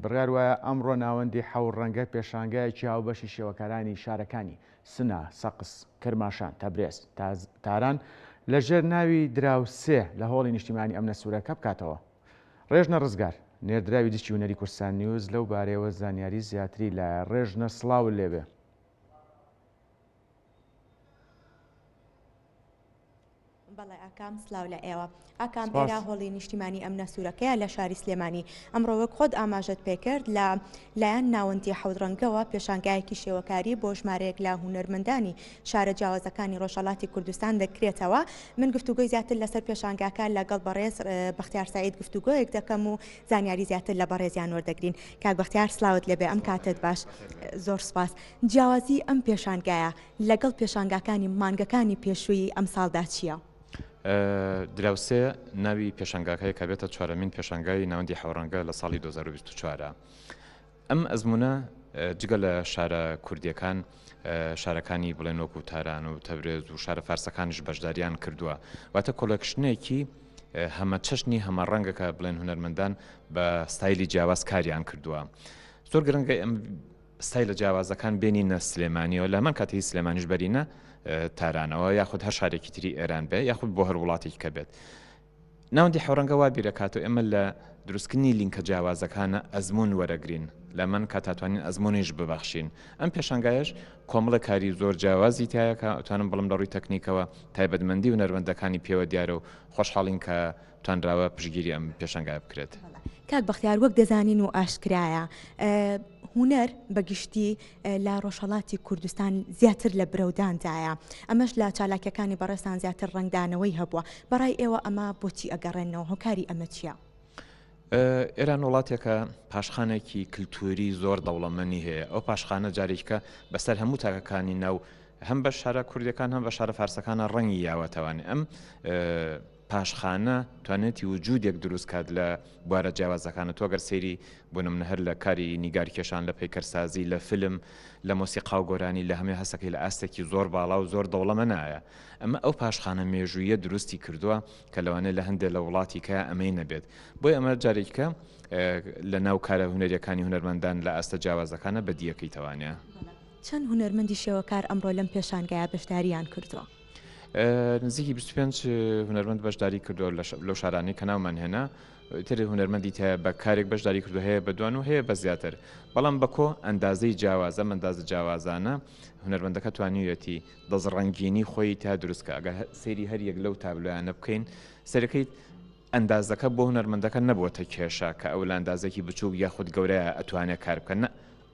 بڕیار وایە ئەمڕۆ ناوەندی حەوت ڕەنگە پێشانگایەکی هاوبەشی شێوەکارانی شارەکانی سنە، سەقس، کرماشان، تەبرێز، تاران لەژێر ناوی دراوسێ لە هۆڵی نیشتیمانی ئەمنە سوورەکە بکاتەوە. ڕێژنە ڕزگار نێردراوی دشتی هونەری کورسان نیوز لەو بارەیەوە زانیاری زیاتری لە ڕێژنە سڵاو لێبێ. بەڵێ ئاکام سلااو لە ئێوە ئاکام ئێرا هۆڵی نیشتیمانی ئەمنە سوورەکەیە لە شاری سلێمانی ئەمڕۆ وەک خۆت ئاماژەت پێکرد لە لایەن ناوەندی حەوت ڕەنگەوە پێشانگایەکی شێوەکاری بۆ ژمارەیەک لە هونەرمەندانی شارە جیاوازەکانی ڕۆژهەڵاتی کوردستان دەکرێتەوە. من گفتوگۆی زیاتر لەسەر پێشانگاکە لەگەڵ بەڕێز بەختیار سعید گفتوگۆیەک دەکەم و زانیاری زیاتر لە بەڕێزیان وەردەگرین. کاک بەختیار سلااوت لێبێ، ئەم کاتت باش، زۆر سپاس. جیاوازی ئەم پێشانگایە لەگەڵ پێشانگاکانی مانگەکانی پێشووی ئەم ساڵدا چییە؟ دراوسێ ناوی پێشانگاکەی کە بێتە چوارەمین پێشانگای ناوەندی حەوڕەنگە لە ساڵی 2024. ئەم ئەزمونە جگە لە شارە کوردیەکان شارەکانی بڵێن وەکو تاران و تەبرێز و شارە فارسەکانیش بەشداریان کردووە، واتە کۆلەکشنێکی هەمە چەشنی هەمە ڕەنگەکە بڵێن هونەرمەندان بە ستایلی جیاواز کاریان کردووە. زۆر گرنگە ئەم ستایلە جیاوازەکان بێنینە سلێمانیەوە، لە من کاتی سلێمانیش بەرینە تارانەوە یاخود هەر شارێکی تری ئێران بێ یاخود بۆ هەر وڵاتێک کە بێت. ناوەندی حەوڕەنگە وا بیرەکاتەوە ئێمە لە دروستکردنی لینکە جیاوازەکانە ئەزمون وەرەگرین، لە من کاتاتوانین ئەزمونیش ببەخشین. ئەم پێشانگایش کۆمەڵە کاری زۆر جیاوازی تایەکە ئەتوانم بڵم لە ڕووی تەکنیکەوە تایبەتمەندی و نەروەندەکانی پێوە دیارە و خۆشحاڵین کە توانراوە پشگیری ئەم پێشانگای بکرێت. کاک بەختیار وەک دەزانین و ئاشکرایە هونەر بەگشتی لە ڕۆژهەڵاتی کوردستان زیاتر لە برەوداندایە، ئەمەش لە چالاکیەکانی بەڕێستان زیاتر ڕنگدانەوەی هەبووە. بەڕای ئێوە ئەمە بۆچی ئەگەڕێنەوە؟ هۆکاری ئەمە چییە؟ ئێران وڵاتێکە پاشخانێکی کللتوری زۆر دەوڵەمەنی هەیە. ئەو پاشخانە جارێککە بەسەر هەموو تاکەکانی ناو هەم بە شارە کوردەکان هەم بە شارە فارسەکانە ڕەنگی یاوەتەوانێت. ئەم پاشخانە توانێتی وجودێک دروست کات لە بوارە جیاوازەکانە. تۆ گەر سەیری بۆ نمونە هەر لە کاری نیگارکێشان لە پەیکەرسازی لە فیلم لە مۆسیقا و گۆرانی لە هەمێ هەسەکەی لە ئاستێکی زۆر باڵا و زۆر دەوڵەمەنایە. ئەمە ئەو پاشخانە مێژوویە دروستی کردووە کە لەوانەیە لە هەندێک لە وڵاتی کە ئەمەی نەبێت. بۆی ئەمە جارێککە لە ناو کارە هونەریەکانی هونەرمەندان لە ئاستە جیاوازەکانە بەدیەکەی تەوانێت. چەند هونەرمەندی شێوەکار ئەمڕۆ لەم پێشانگایە بەشداریان کردووە؟ نزیکی 25 هونەرمەند بەشداری کردو لەو شارانی کە ناومان هێنا. تر هونەرمەندی تایە بە کارێک بەشداری کردو هەیە بە دوان و هەیە بە زیاتر. بەڵام بەکۆ ئەندازەی جیاوازە ئەندازە جیاوازانە هونەرمەندەکە توانیوێتی دەزڕەنگینی خۆی تا دروستکە. ئەگە سەیری هەر یەک لەو تابلۆیانە بکەین سەرەکەی ئەندازەکە بۆ هونەرمەندەکە نەبووەتە کێشە کە ئەو لە ئەندازێکی بچووک یاخود گەورەیە ئەتوانێت کار بکەن.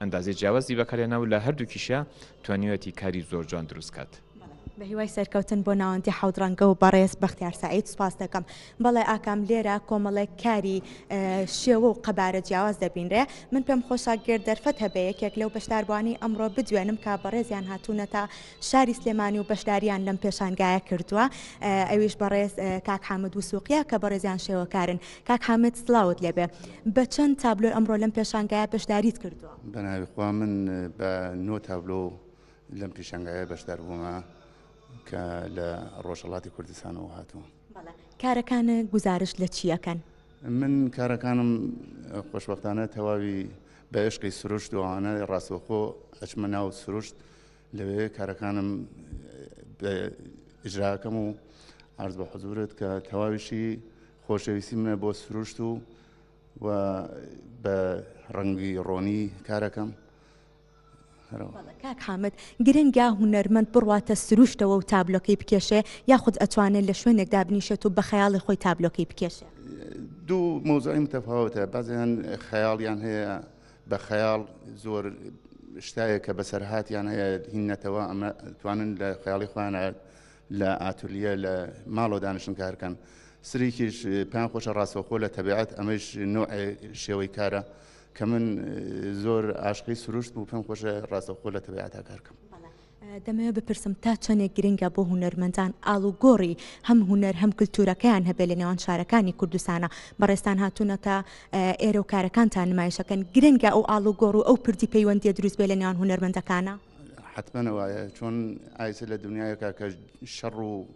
ئەندازی جیاوازی بەکارێنەوە لە هەردووکیشە توانیوێتی کاری زۆر جوان دروست کات. بە هیوای سەرکەوتن بۆ ناوەندی حەوت ڕەنگە و بەڕێز بەختیار سعید سوپاس دەکەم. بەڵێ ئاکام لێرە کۆمەڵێک کاری شێوە و قەبارە جیاواز دەبینرێ. من پێم خۆشە گێر دەرفەت هەبێ یەکێک لەو بەشداربوانی ئەمڕۆ بدوێنم کا بەڕێزیان هاتوونەتە شاری سلێمانی و بەشداریان لەم پێشانگایە کردووە. ئەویش بەڕێز کاک حامد وسوقیە کە بەڕێزیان شێوەکارن. کاک حامد سڵاوت لێبێ، بە چەند تابلۆ ئەمڕۆ لەم پێشانگایە بەشداریت کردووە؟ بەناوی خوا من بە 9 تابلۆ لەم پێشانگایە بەشدار بوومە کە لە ڕۆژهەڵاتی کوردستانەوە هاتووە. کارەکانە گزارش لە چیەکەن؟ من کارەکانم خۆشبەختانە تەواوی بە عشقی سروشت و ئەوانە ڕاستەوخۆ ئەچمە ناو سروشت لەوێ کارەکانم ئیجراکەم و عەرز بە حوزورت کە تەواویشی خۆشەویستی منە بۆ سروشت و بە ڕەنگی ڕۆنی کارەکەم. کاک حامد گرنگە هونەرمەند بڕواتە سروشتەوە و تابلۆکەی بکێشێ یاخود ئەتوانێت لە شوێنێکدا بنیشێت و بە خەیاڵی خۆی تابلۆکەی بکێشێ؟ دوو مۆزوعی متەفاوتە. بەزیان خەیاڵیان هەیە بە خەیاڵ زۆر شتایە کە بەسەرهاتیان هەیە هینەتەوە ئەمە توانن لە خەیاڵی خۆیان لە ئاتولیە لە ماڵۆ دانیشتن کارکەن. سریکیش پێیان خۆشە ڕاستەوخۆ لە تەبیعەت ئەمەش نوعی شێوەی کارە کە من زۆر عاشقی سروشت بوو پێم خۆشە ڕاستەوخۆ لە تەبیعەتا کارکەم. دەمەوێت بپرسم تا چەندێک گرنگە بۆ هونەرمەندان ئاڵوگۆڕی هەم هونەر هەم کللتورەکەیان هەبێ لە نێوان شارەکانی کوردستانە. بەڕێستان هاتوونەتە ئێرە و کارەکانتان نمایشەکەن. گرنگە ئەو ئاڵوگۆڕ و ئەو پردی پەیوەندیە دروست بێ لە نێوان هونەرمەندەکانە؟ حتمەنەوەیە چۆن ئایسە لە دنیایەکە کە شەڕ و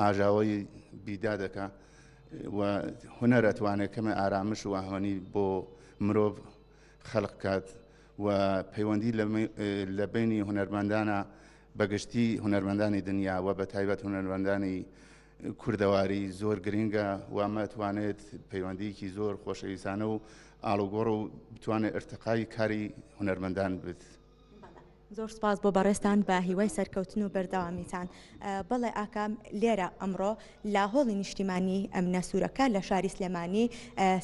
ئاژاوی بیدا دەکا و هونەر ئەتوانێت کەمە ئارامش و ئاهۆنی بۆ مرۆڤ خەلق کات و پەیوەندی لە بینی هونەرمەندانە بەگشتی هونەرمەندانی دنیا و بە تایبەت هونەرمەندانی کوردەواری زۆر گرنگە و ئەمەتوانێت پەیوەندیکی زۆر خۆشەویستانە و ئاڵوگۆڕ و بتوانێت ارتقای کاری هونەرمەندان بێت. زۆر سپاس بۆ بەڕێستان بە هیوای سەرکەوتن و بەردەوامیتان. بەڵێ ئاکام لێرە ئەمڕۆ لە هۆڵی نیشتیمانی ئەمنە سوورەکە لە شاری سلێمانی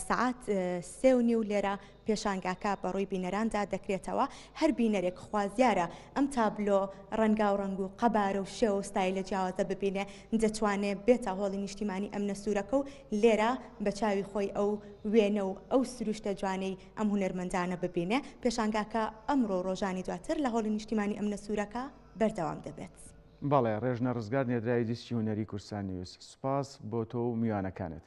سعات 3:30 لێرە پێشانگاکە بەڕووی بینەراندا دەکرێتەوە. هەر بینەرێک خوازیارە ئەم تابلۆ ڕەنگا و ڕەنگ و قەبارە و شێوە و ستایلە جیاوازە ببینێ دەتوانێت بێتە هۆڵی نیشتیمانی ئەمنە سوورەکە و لێرە بە چاوی خۆی ئەو وێنە و ئەو سروشتە جوانەی ئەم هونەرمەندانە ببینێ. پێشانگاکە ئەمڕۆ ڕۆژانی دواتر لە هۆڵی نیشتیمانی ئەمنە سوورەکە بەردەوام دەبێت. بەڵێ ڕێژنە ڕزگار نێدرای دیستی هونەری کورسان نیوز. سوپاس بۆ تۆ و میوانەکانت.